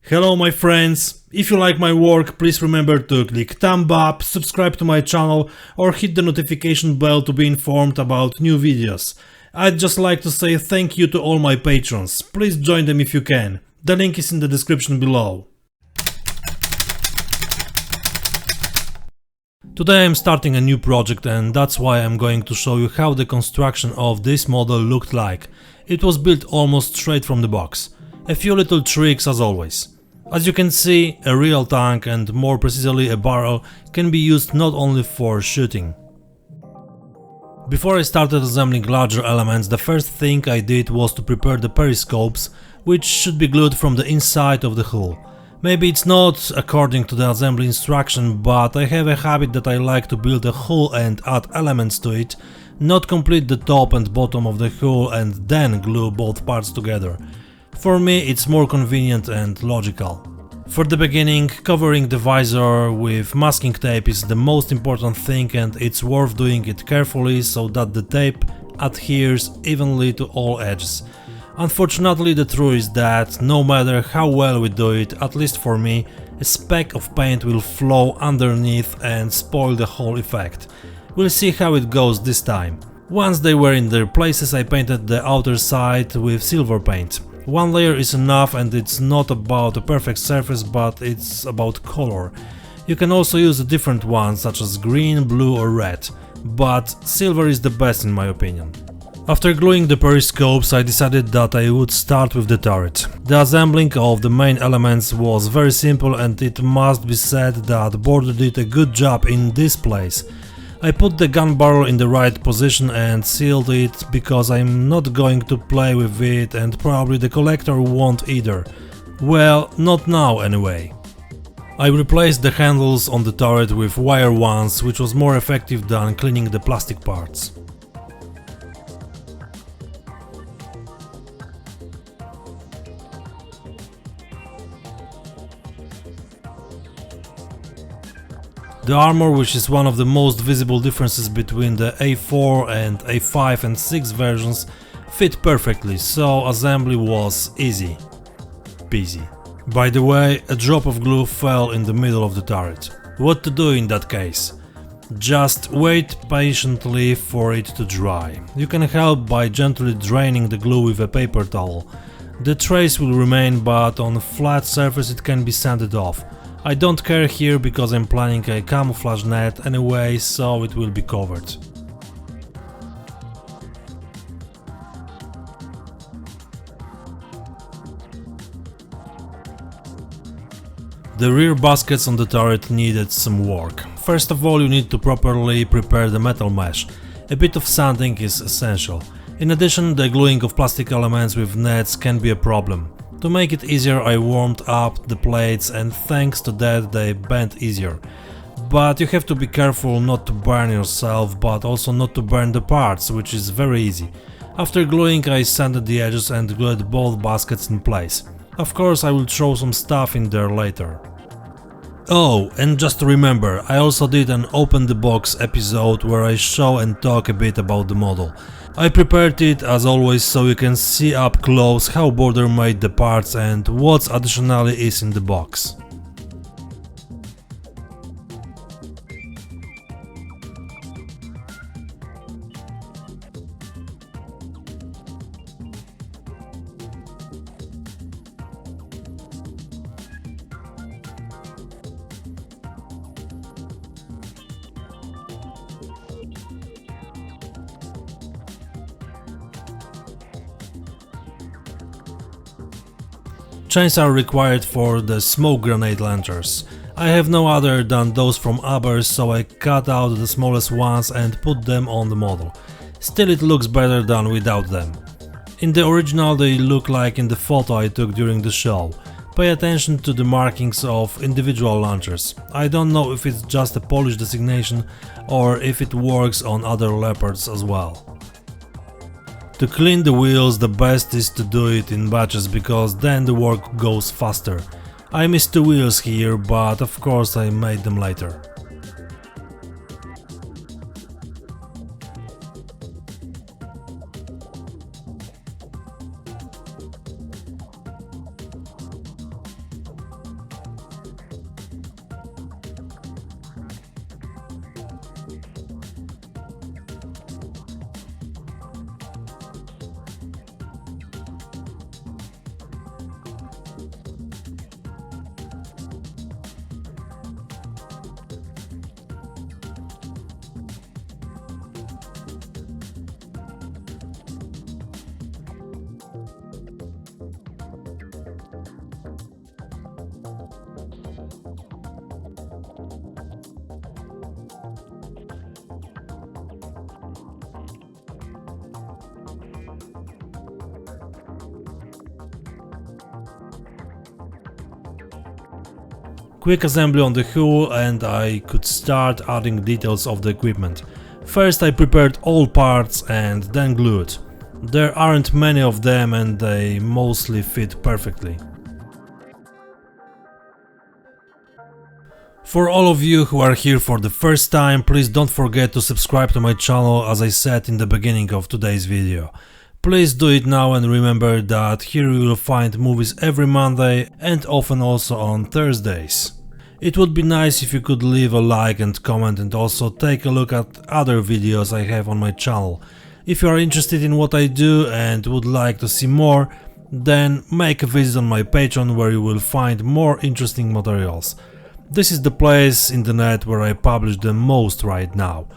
Hello my friends, if you like my work, please remember to click thumb up, subscribe to my channel or hit the notification bell to be informed about new videos. I'd just like to say thank you to all my patrons, please join them if you can, the link is in the description below. Today I'm starting a new project and that's why I'm going to show you how the construction of this model looked like. It was built almost straight from the box. A few little tricks as always. As you can see, a real tank and more precisely a barrel can be used not only for shooting. Before I started assembling larger elements, the first thing I did was to prepare the periscopes, which should be glued from the inside of the hull. Maybe it's not according to the assembly instruction, but I have a habit that I like to build a hull and add elements to it, not complete the top and bottom of the hull and then glue both parts together. For me it's more convenient and logical. For the beginning, covering the visor with masking tape is the most important thing and it's worth doing it carefully so that the tape adheres evenly to all edges. Unfortunately, the truth is that no matter how well we do it, at least for me, a speck of paint will flow underneath and spoil the whole effect. We'll see how it goes this time. Once they were in their places, I painted the outer side with silver paint. One layer is enough and it's not about a perfect surface, but it's about color. You can also use a different one, such as green, blue or red, but silver is the best in my opinion. After gluing the periscopes, I decided that I would start with the turret. The assembling of the main elements was very simple and it must be said that Border did a good job in this place. I put the gun barrel in the right position and sealed it because I'm not going to play with it and probably the collector won't either. Well, not now anyway. I replaced the handles on the turret with wire ones, which was more effective than cleaning the plastic parts. The armor, which is one of the most visible differences between the A4 and A5 and 6 versions, fit perfectly, so assembly was easy peasy. By the way, a drop of glue fell in the middle of the turret. What to do in that case? Just wait patiently for it to dry. You can help by gently draining the glue with a paper towel. The trace will remain, but on a flat surface it can be sanded off. I don't care here because I'm planning a camouflage net anyway, so it will be covered. The rear baskets on the turret needed some work. First of all, you need to properly prepare the metal mesh. A bit of sanding is essential. In addition, the gluing of plastic elements with nets can be a problem. To make it easier, I warmed up the plates and thanks to that they bent easier. But you have to be careful not to burn yourself, but also not to burn the parts, which is very easy. After gluing, I sanded the edges and glued both baskets in place. Of course, I will throw some stuff in there later. Oh, and just to remember, I also did an open the box episode where I show and talk a bit about the model. I prepared it as always so you can see up close how Border made the parts and what additionally is in the box. Chains are required for the smoke grenade launchers. I have no other than those from Abrams, so I cut out the smallest ones and put them on the model. Still, it looks better than without them. In the original they look like in the photo I took during the show. Pay attention to the markings of individual launchers. I don't know if it's just a Polish designation or if it works on other Leopards as well. To clean the wheels, the best is to do it in batches because then the work goes faster. I missed 2 wheels here, but of course I made them later. Quick assembly on the hull and I could start adding details of the equipment. First I prepared all parts and then glued. There aren't many of them and they mostly fit perfectly. For all of you who are here for the first time, please don't forget to subscribe to my channel as I said in the beginning of today's video. Please do it now and remember that here you will find movies every Monday and often also on Thursdays. It would be nice if you could leave a like and comment and also take a look at other videos I have on my channel. If you are interested in what I do and would like to see more, then make a visit on my Patreon where you will find more interesting materials. This is the place in the net where I publish the most right now.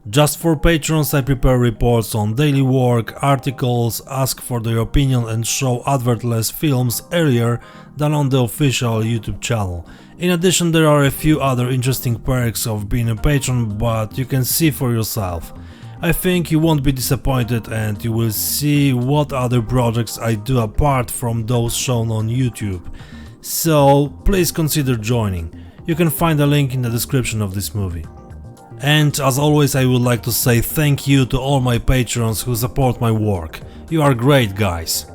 Just for patrons I prepare reports on daily work, articles, ask for their opinion and show advertless films earlier than on the official YouTube channel. In addition, there are a few other interesting perks of being a patron, but you can see for yourself. I think you won't be disappointed and you will see what other projects I do apart from those shown on YouTube. So please consider joining. You can find a link in the description of this movie. And as always I would like to say thank you to all my patrons who support my work. You are great guys.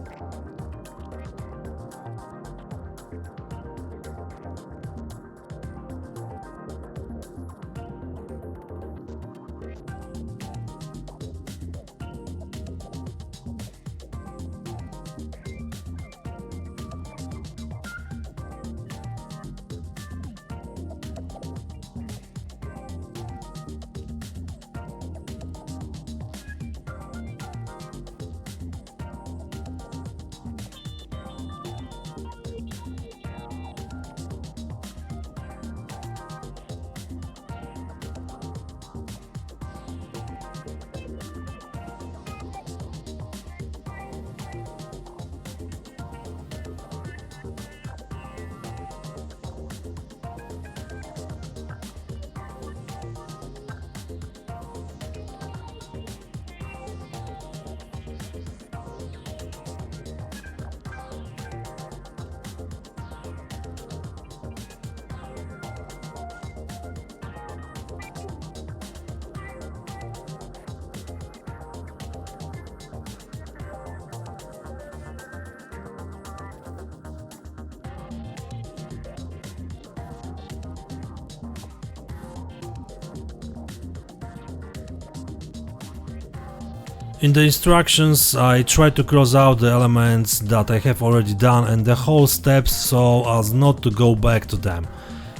In the instructions I try to cross out the elements that I have already done and the whole steps so as not to go back to them.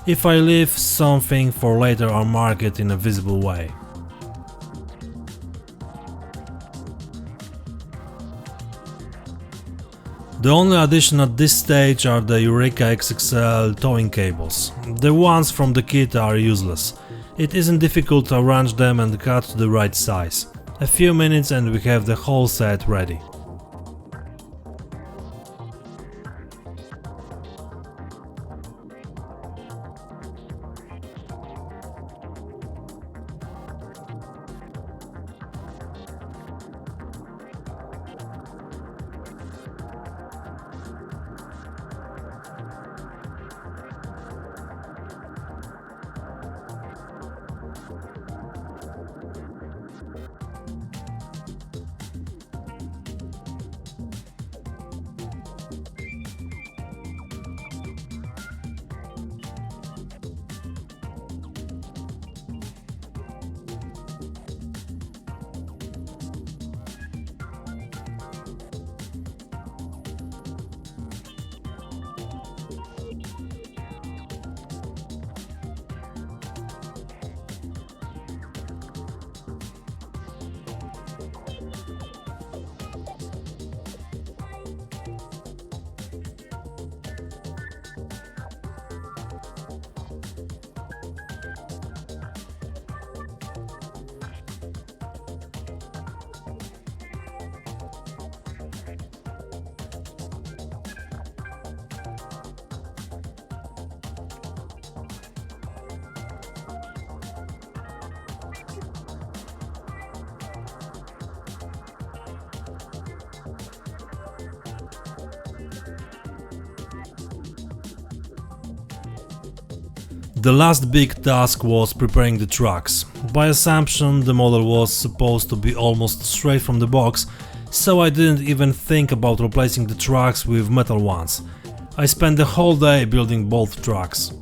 If I leave something for later I'll mark it in a visible way. The only addition at this stage are the Eureka XXL towing cables. The ones from the kit are useless. It isn't difficult to arrange them and cut to the right size. A few minutes and we have the whole set ready. The last big task was preparing the trucks. By assumption, the model was supposed to be almost straight from the box, so I didn't even think about replacing the trucks with metal ones. I spent the whole day building both trucks.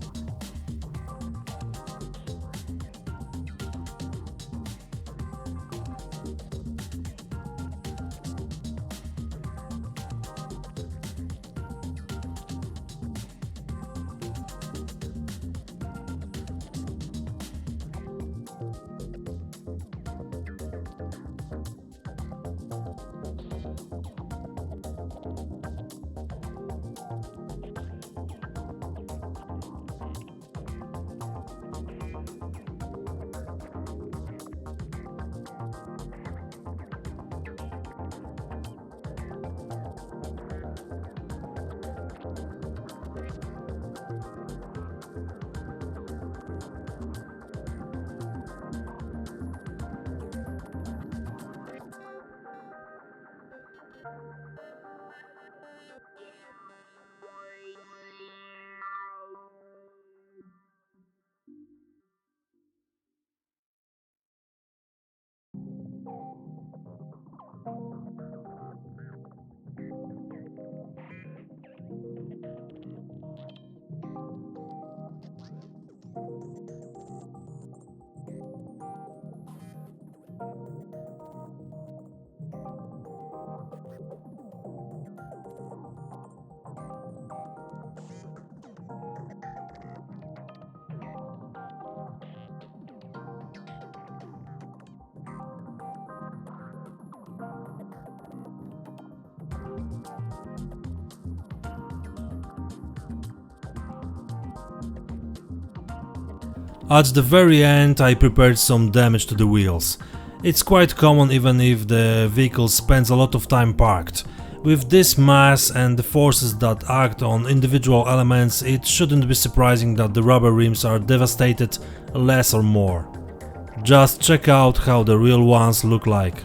At the very end I prepared some damage to the wheels. It's quite common even if the vehicle spends a lot of time parked. With this mass and the forces that act on individual elements, it shouldn't be surprising that the rubber rims are devastated less or more. Just check out how the real ones look like.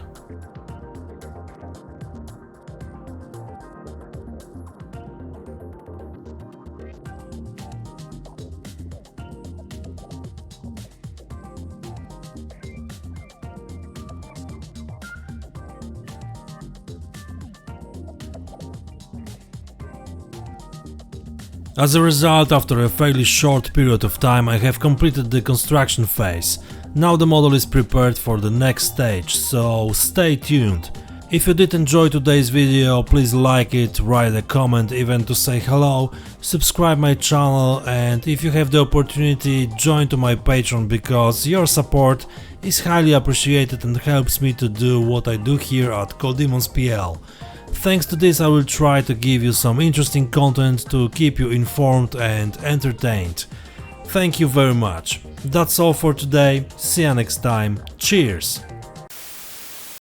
As a result, after a fairly short period of time, I have completed the construction phase. Now the model is prepared for the next stage, so stay tuned. If you did enjoy today's video, please like it, write a comment even to say hello, subscribe my channel, and if you have the opportunity, join to my Patreon because your support is highly appreciated and helps me to do what I do here at coldemonspl. Thanks to this I will try to give you some interesting content to keep you informed and entertained. Thank you very much. That's all for today. See you next time. Cheers!